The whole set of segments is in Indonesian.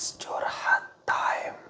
It's curhat time.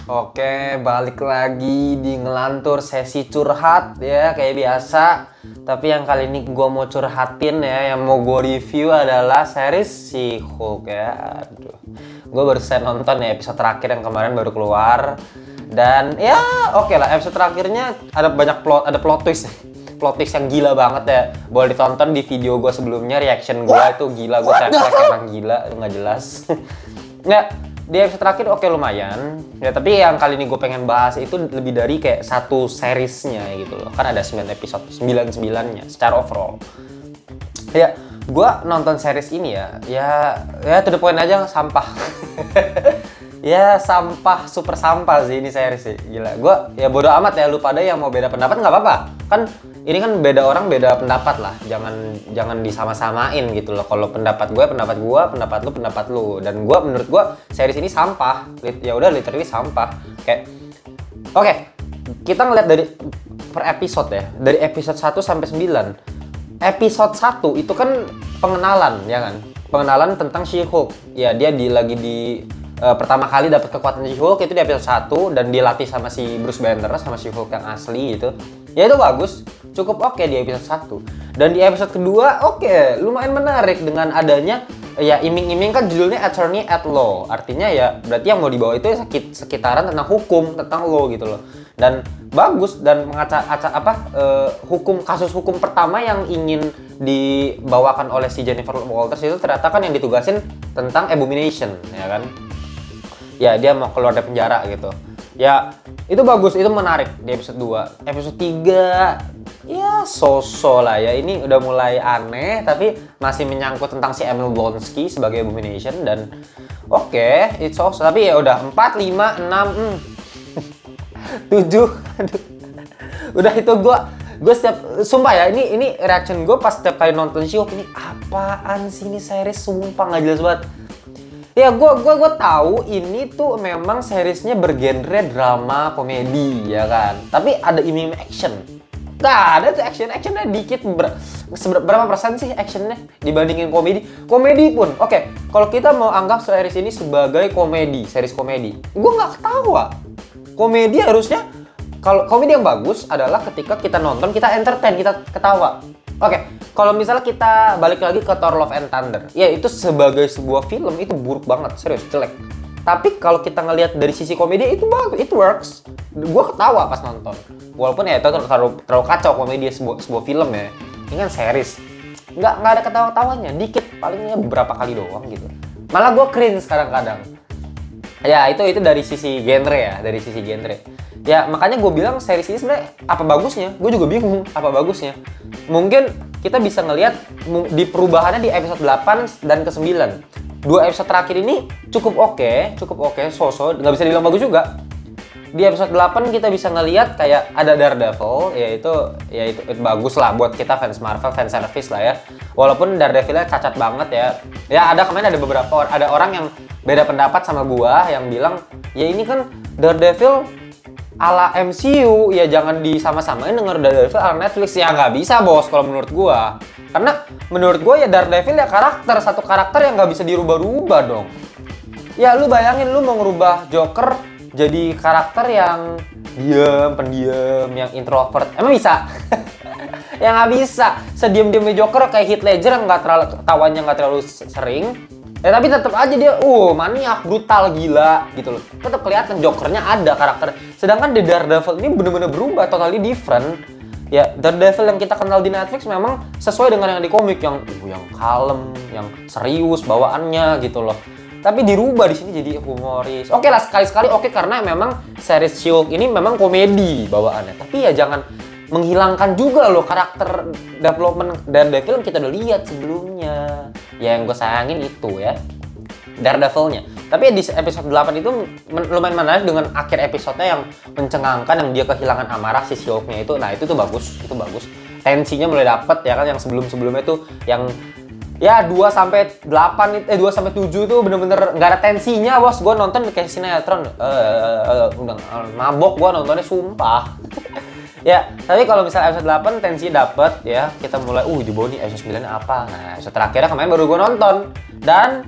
Oke, balik lagi di ngelantur sesi curhat ya kayak biasa. Tapi yang kali ini gue mau curhatin ya, yang mau gue review adalah series si Hulk ya. Aduh, gue baru selesai nonton ya episode terakhir yang kemarin baru keluar. Dan ya oke lah, episode terakhirnya ada banyak plot twist. Plot twist yang gila banget ya. Boleh ditonton di video gue sebelumnya, reaction gue itu gila, gue teriak emang gila, itu nggak jelas. Nggak, di episode terakhir oke lumayan ya, tapi yang kali ini gue pengen bahas itu lebih dari kayak satu seriesnya gitu loh, kan ada 9 episode, 9-9-nya secara overall ya. Gue nonton series ini ya to the point aja, sampah. Ya sampah, super sampah sih ini series sih, gila. Gue ya bodo amat ya, lu pada yang mau beda pendapat nggak apa-apa kan, ini kan beda orang beda pendapat lah, jangan disama-samain gitu loh. Kalau pendapat gue, pendapat lu, dan gue menurut gue series ini sampah, ya udah literally sampah. Kayak oke, kita ngeliat dari per episode ya, dari episode 1 sampai 9. Episode 1 itu kan pengenalan ya kan, pengenalan tentang She-Hulk ya. Dia lagi di pertama kali dapat kekuatan She-Hulk itu di episode 1, dan dilatih sama si Bruce Banner, sama She-Hulk yang asli gitu. Ya itu bagus, cukup oke di episode 1. Dan di episode kedua oke, lumayan menarik dengan adanya ya iming-iming, kan judulnya Attorney at Law. Artinya ya berarti yang mau dibawa itu sekitaran tentang hukum, tentang law gitu loh. Dan bagus, dan kasus hukum pertama yang ingin dibawakan oleh si Jennifer Walters itu ternyata kan yang ditugasin tentang Abomination ya kan. Ya dia mau keluar dari penjara gitu. Ya itu bagus, itu menarik di episode 2. Episode 3 ya so-so lah ya. Ini udah mulai aneh tapi masih menyangkut tentang si Emil Blonsky sebagai Abomination, dan oke, it's so, tapi ya udah 4, 5, 6 7. Aduh. Udah itu gue setiap, sumpah ya, ini reaction gue pas setiap kali nonton She-Hulk, ini apaan sih ini series, sumpah nggak jelas banget. Ya gue tahu ini tuh memang seriesnya bergenre drama komedi ya kan, tapi ada iming action. Nggak ada tuh actionnya dikit. Berapa persen sih actionnya dibandingin komedi? Komedi pun oke, kalau kita mau anggap series ini sebagai komedi, series komedi, gue nggak ketawa. Komedi harusnya, kalau komedi yang bagus adalah ketika kita nonton, kita entertain, kita ketawa. Oke, kalau misalnya kita balik lagi ke Thor Love and Thunder, ya itu sebagai sebuah film itu buruk banget, serius, jelek. Tapi kalau kita ngelihat dari sisi komedi itu bagus, it works. Gue ketawa pas nonton. Walaupun ya itu terlalu kacau komedi sebuah film ya. Ini kan series, nggak ada ketawa-tawanya, dikit, palingnya beberapa kali doang gitu. Malah gue cringe kadang-kadang. Ya itu dari sisi genre ya, dari sisi genre. Ya makanya gue bilang series ini sebenarnya apa bagusnya? Gue juga bingung apa bagusnya. Mungkin kita bisa ngelihat di perubahannya di episode 8 dan ke-9. 2 episode terakhir ini cukup oke, so-so, nggak bisa dibilang bagus juga. Di episode 8 kita bisa ngelihat kayak ada Daredevil, ya itu bagus lah buat kita fans Marvel, fans service lah ya. Walaupun Daredevilnya cacat banget ya. Ya kemarin ada beberapa orang yang beda pendapat sama gua yang bilang, ya ini kan Daredevil ala MCU, ya jangan disama-samain dengan Daredevil ala Netflix. Ya nggak bisa bos kalau menurut gua. Karena menurut gua ya Daredevil ya satu karakter yang nggak bisa dirubah-rubah dong. Ya lu bayangin lu mau ngerubah Joker jadi karakter yang pendiam, yang introvert, emang bisa? Ya nggak bisa. Sediam-diamnya Joker kayak Heath Ledger yang ketawanya nggak terlalu sering. Ya tapi tetap aja dia maniak, brutal, gila gitu loh. Tetap kelihatan Jokernya ada karakter. Sedangkan di Daredevil ini bener-bener berubah, totally different. Ya Daredevil yang kita kenal di Netflix memang sesuai dengan yang di komik, yang kalem, yang serius bawaannya gitu loh. Tapi dirubah di sini jadi humoris. Oke lah, sekali-sekali oke, karena memang series She-Hulk ini memang komedi bawaannya. Tapi ya jangan menghilangkan juga loh karakter development Daredevil yang kita udah lihat sebelumnya. Ya yang gue sayangin itu ya, Daredevilnya. Tapi di episode 8 itu lumayan menarik dengan akhir episodenya yang mencengangkan, yang dia kehilangan amarah si She-Hulknya itu. Nah itu bagus, tensinya mulai dapet ya kan. Yang sebelum-sebelumnya itu yang ya 2 sampai 7 itu bener-bener nggak ada tensinya bos. Gue nonton kayak sinetron, udah mabok gue nontonnya, sumpah. Ya, tapi kalau misalnya episode 8 tensi dapet ya, kita mulai di bawah nih episode 9 apa. Nah, episode terakhirnya kemarin baru gue nonton. Dan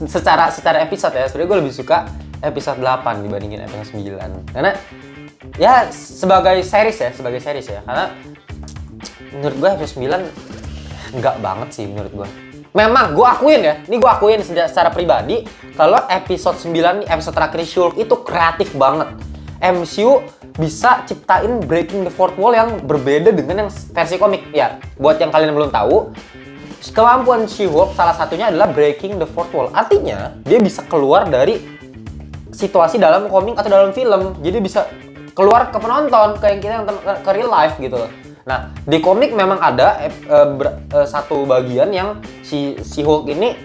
secara episode ya, sebenarnya gue lebih suka episode 8 dibandingin episode 9. Karena ya sebagai series ya. Karena menurut gue episode 9 enggak banget sih menurut gue. Memang gue akuin ya, ini gue akuin secara pribadi kalau episode 9 episode terakhir She-Hulk itu kreatif banget. MCU bisa ciptain breaking the fourth wall yang berbeda dengan yang versi komik. Ya, buat yang kalian belum tahu, kemampuan She-Hulk salah satunya adalah breaking the fourth wall. Artinya, dia bisa keluar dari situasi dalam komik atau dalam film. Jadi bisa keluar ke penonton, kayak kita yang ke real life gitu loh. Nah, di komik memang ada satu bagian yang si Hulk ini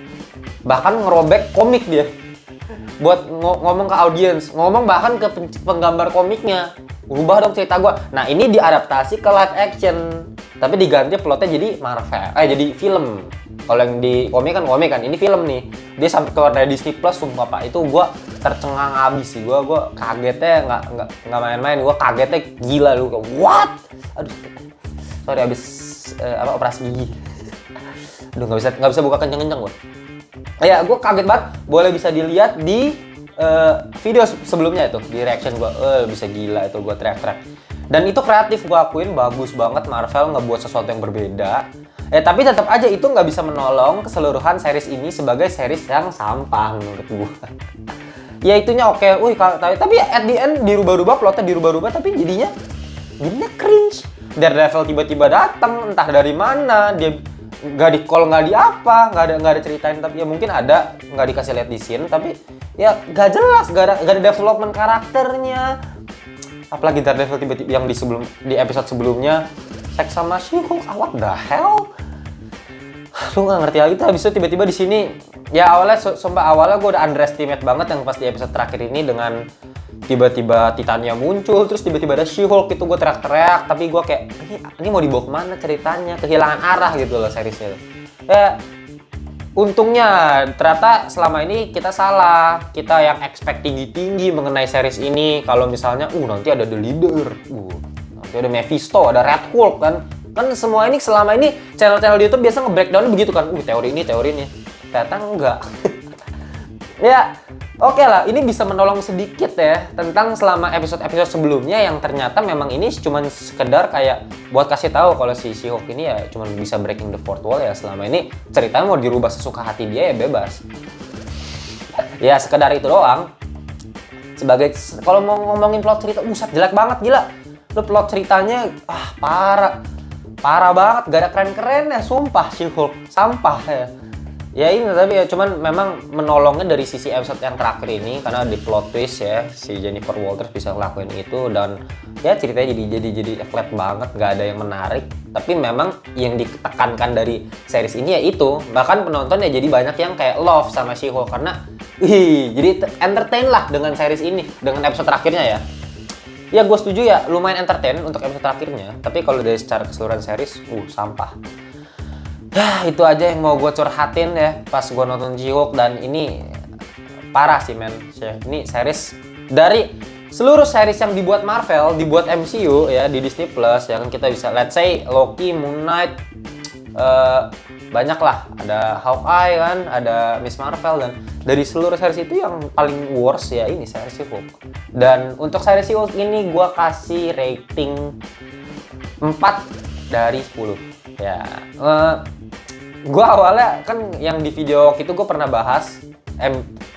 bahkan ngerobek komik dia. Buat ngomong ke audiens, ngomong bahkan ke penggambar komiknya. Ubah dong cerita gua. Nah, ini diadaptasi ke live action. Tapi diganti plotnya jadi Marvel. Jadi film. Kalau yang di komik kan, ini film nih. Dia sampai keluar dari Disney Plus, sumpah Pak. Itu gua tercengang abis sih. Gua kagetnya nggak main-main. Gua kagetnya gila lu. What? Aduh. Sorry abis operasi gigi. Aduh, nggak bisa buka kenceng-kenceng gua. Ya, gue kaget banget. Boleh bisa dilihat di video sebelumnya itu, di reaction gue. Bisa gila itu, gue teriak-teriak. Dan itu kreatif, gue akuin bagus banget. Marvel ngebuat sesuatu yang berbeda. Tapi tetap aja itu nggak bisa menolong keseluruhan series ini sebagai series yang sampah menurut gue. Ya itunya oke. Tapi at the end dirubah-rubah, plotnya dirubah-rubah, tapi jadinya cringe. Daredevil tiba-tiba datang, entah dari mana. Dia nggak di call, nggak di apa, nggak ada ceritain, tapi ya mungkin ada, nggak dikasih lihat di scene, tapi ya nggak jelas, nggak ada development karakternya. Apalagi Daredevil tiba-tiba yang di episode sebelumnya seks sama She-Hulk, what the hell? Lu nggak ngerti lagi tuh. Habis itu tiba-tiba di sini ya awalnya gue udah underestimate banget yang pas di episode terakhir ini dengan tiba-tiba Titania muncul, terus tiba-tiba ada She-Hulk, itu gue teriak-teriak, tapi gue kayak ini mau dibawa kemana ceritanya, kehilangan arah gitu loh seriesnya. Untungnya ternyata selama ini kita salah, kita yang expect tinggi-tinggi mengenai series ini. Kalau misalnya nanti ada The Leader, nanti ada Mephisto, ada Red Hulk kan semua ini selama ini channel-channel di YouTube biasa nge-breakdown begitu kan, teori ini. Ternyata enggak. Ya, oke lah, ini bisa menolong sedikit ya tentang selama episode-episode sebelumnya yang ternyata memang ini cuma sekedar kayak buat kasih tahu kalau si She-Hulk ini ya cuma bisa breaking the fourth wall ya. Selama ini ceritanya mau dirubah sesuka hati dia ya bebas. Ya sekedar itu doang. Kalau mau ngomongin plot cerita, jelek banget gila. Lu plot ceritanya parah banget, gak ada keren-keren ya, sumpah She-Hulk sampah ya. Ya ini tapi ya cuman memang menolongnya dari sisi episode yang terakhir ini karena di plot twist ya si Jennifer Walters bisa ngelakuin itu dan ya ceritanya jadi flat banget, gak ada yang menarik. Tapi memang yang ditekankan dari series ini ya itu, bahkan penonton ya jadi banyak yang kayak love sama She-Hulk karena jadi entertain lah dengan series ini, dengan episode terakhirnya ya. Ya gue setuju ya, lumayan entertain untuk episode terakhirnya, tapi kalau dari secara keseluruhan series sampah. Itu aja yang mau gue curhatin ya pas gue nonton She-Hulk, dan ini parah sih men. Ini series dari seluruh series yang dibuat Marvel, dibuat MCU ya di Disney Plus ya kan, kita bisa let's say Loki, Moon Knight, banyak lah, ada Hawkeye kan, ada Miss Marvel, dan dari seluruh series itu yang paling worst ya ini series She-Hulk. Dan untuk series She-Hulk ini gue kasih rating 4 dari 10 ya. Gue awalnya kan yang di video itu gue pernah bahas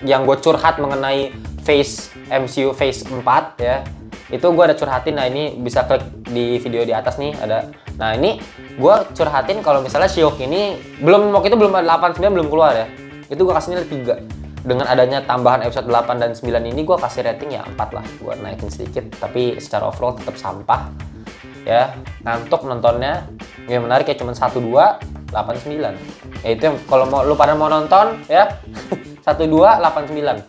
yang gue curhat mengenai phase MCU phase 4 ya. Itu gue ada curhatin, nah ini bisa klik di video di atas nih ada. Nah ini gue curhatin kalau misalnya She-Hulk ini waktu itu belum ada 8, 9 belum keluar ya. Itu gue kasihnya 3. Dengan adanya tambahan episode 8 dan 9 ini gue kasih rating ya 4 lah. Gue naikin sedikit tapi secara overall tetap sampah. Ya, ngantuk nontonnya. Yang menarik ya cuma 1, 2, 8, 9. Ya itu yang kalau lu pada mau nonton ya 1, 2, 8, 9.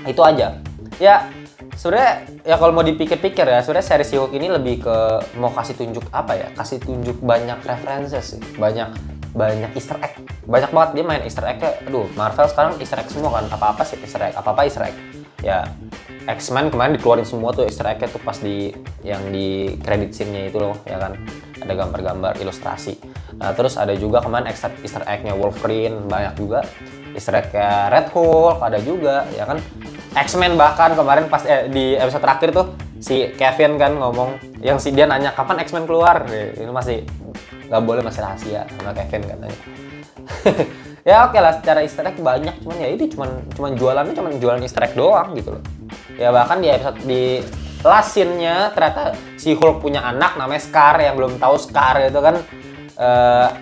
Itu aja. Ya sebenarnya ya kalau mau dipikir-pikir ya sebenarnya series She-Hulk ini lebih ke mau kasih tunjuk apa ya? Kasih tunjuk banyak references sih. Banyak Easter egg. Banyak banget dia main Easter egg-nya. Aduh, Marvel sekarang Easter egg semua kan. Apa-apa sih Easter egg. Apa-apa Easter egg. Ya X-Men kemarin dikeluarin semua tuh Easter egg-nya tuh pas yang di credit scene-nya itu loh, ya kan. Ada gambar-gambar ilustrasi. Nah, terus ada juga kemarin Easter egg-nya Wolverine, banyak juga. Easter egg-nya Red Hulk ada juga, ya kan. X-Men bahkan kemarin pas di episode terakhir tuh si Kevin kan ngomong, yang si dia nanya kapan X-Men keluar. Ini masih nggak boleh, masih rahasia sama Kevin katanya. Ya oke lah, secara Easter egg banyak, cuman ya ini cuman jualannya jualan Easter egg doang gitu loh. Ya bahkan di episode di last scene-nya ternyata si Hulk punya anak namanya Scar. Yang belum tahu, Scar itu kan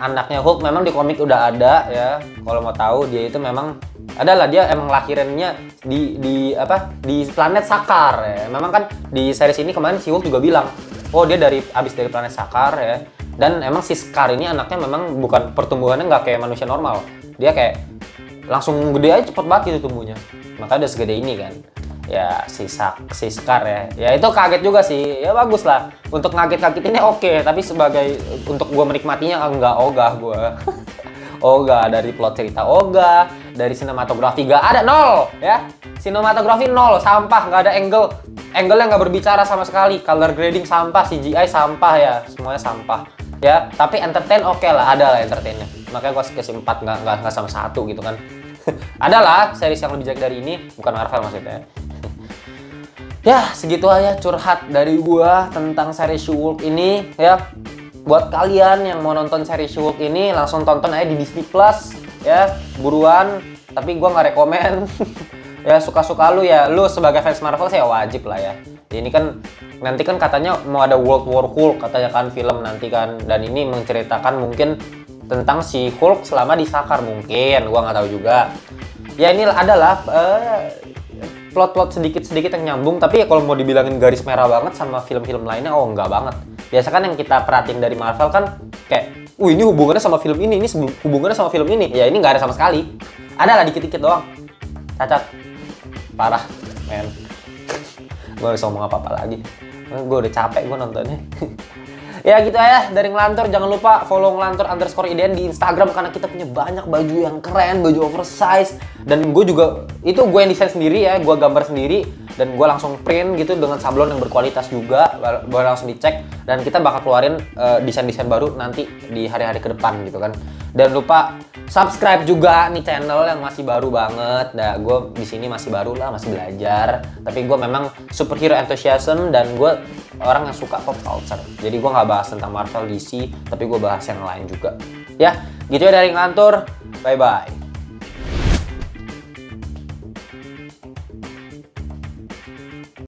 anaknya Hulk, memang di komik udah ada ya. Kalau mau tahu, dia itu memang adalah, dia emang lahirannya di planet Sakar ya. Memang kan di series ini kemarin si Hulk juga bilang, oh dia abis dari planet Sakar ya. Dan emang si Scar ini anaknya memang bukan, pertumbuhannya nggak kayak manusia normal. Dia kayak langsung gede aja, cepet banget itu tumbuhnya. Makanya udah segede ini kan. Ya si Scar ya. Ya itu kaget juga sih. Ya bagus lah. Untuk ngaget-ngagetinnya oke, tapi sebagai untuk gue menikmatinya enggak, ogah gue. Ogah dari plot cerita, ogah dari sinematografi gak ada, nol ya. Sinematografi nol, sampah, nggak ada angle-nya nggak berbicara sama sekali. Color grading sampah, CGI sampah ya, semuanya sampah. Ya, tapi entertain oke lah, ada lah entertainnya. Makanya gue kasih 4, nggak sama 1 gitu kan. Ada lah series yang lebih jelek dari ini, bukan Marvel maksudnya. Ya, segitu aja curhat dari gua tentang series She-Hulk ini ya. Buat kalian yang mau nonton series She-Hulk ini, langsung tonton aja di Disney Plus ya, buruan. Tapi gua nggak rekomen. Ya suka-suka lu ya, lu sebagai fans Marvel sih ya wajib lah ya. Ini kan nanti kan katanya mau ada World War Hulk katanya kan, film nanti kan, dan ini menceritakan mungkin tentang si Hulk selama di Sakar mungkin, gua nggak tahu juga. Ya ini adalah plot-plot sedikit-sedikit yang nyambung, tapi ya kalau mau dibilangin garis merah banget sama film-film lainnya, oh enggak banget. Biasa kan yang kita perhatiin dari Marvel kan kayak, ini hubungannya sama film ini hubungannya sama film ini. Ya ini nggak ada sama sekali. Ada lah dikit-dikit doang. Cacat. Parah, men. Gue bisa ngomong apa-apa lagi. Gue udah capek gue nontonnya. Ya gitu ya, dari Ngelantur. Jangan lupa follow Ngelantur_IDN di Instagram, karena kita punya banyak baju yang keren, baju oversize. Dan gue juga, itu gue yang desain sendiri ya, gue gambar sendiri. Dan gue langsung print gitu dengan sablon yang berkualitas juga. Boleh langsung dicek. Dan kita bakal keluarin desain-desain baru nanti di hari-hari ke depan gitu kan. Dan lupa subscribe juga nih channel yang masih baru banget. Nah, gue di sini masih baru lah, masih belajar. Tapi gue memang superhero enthusiasm dan gue orang yang suka pop culture. Jadi gue nggak bahas tentang Marvel, DC, tapi gue bahas yang lain juga. Ya, gitu ya dari Ngelantur. Bye-bye.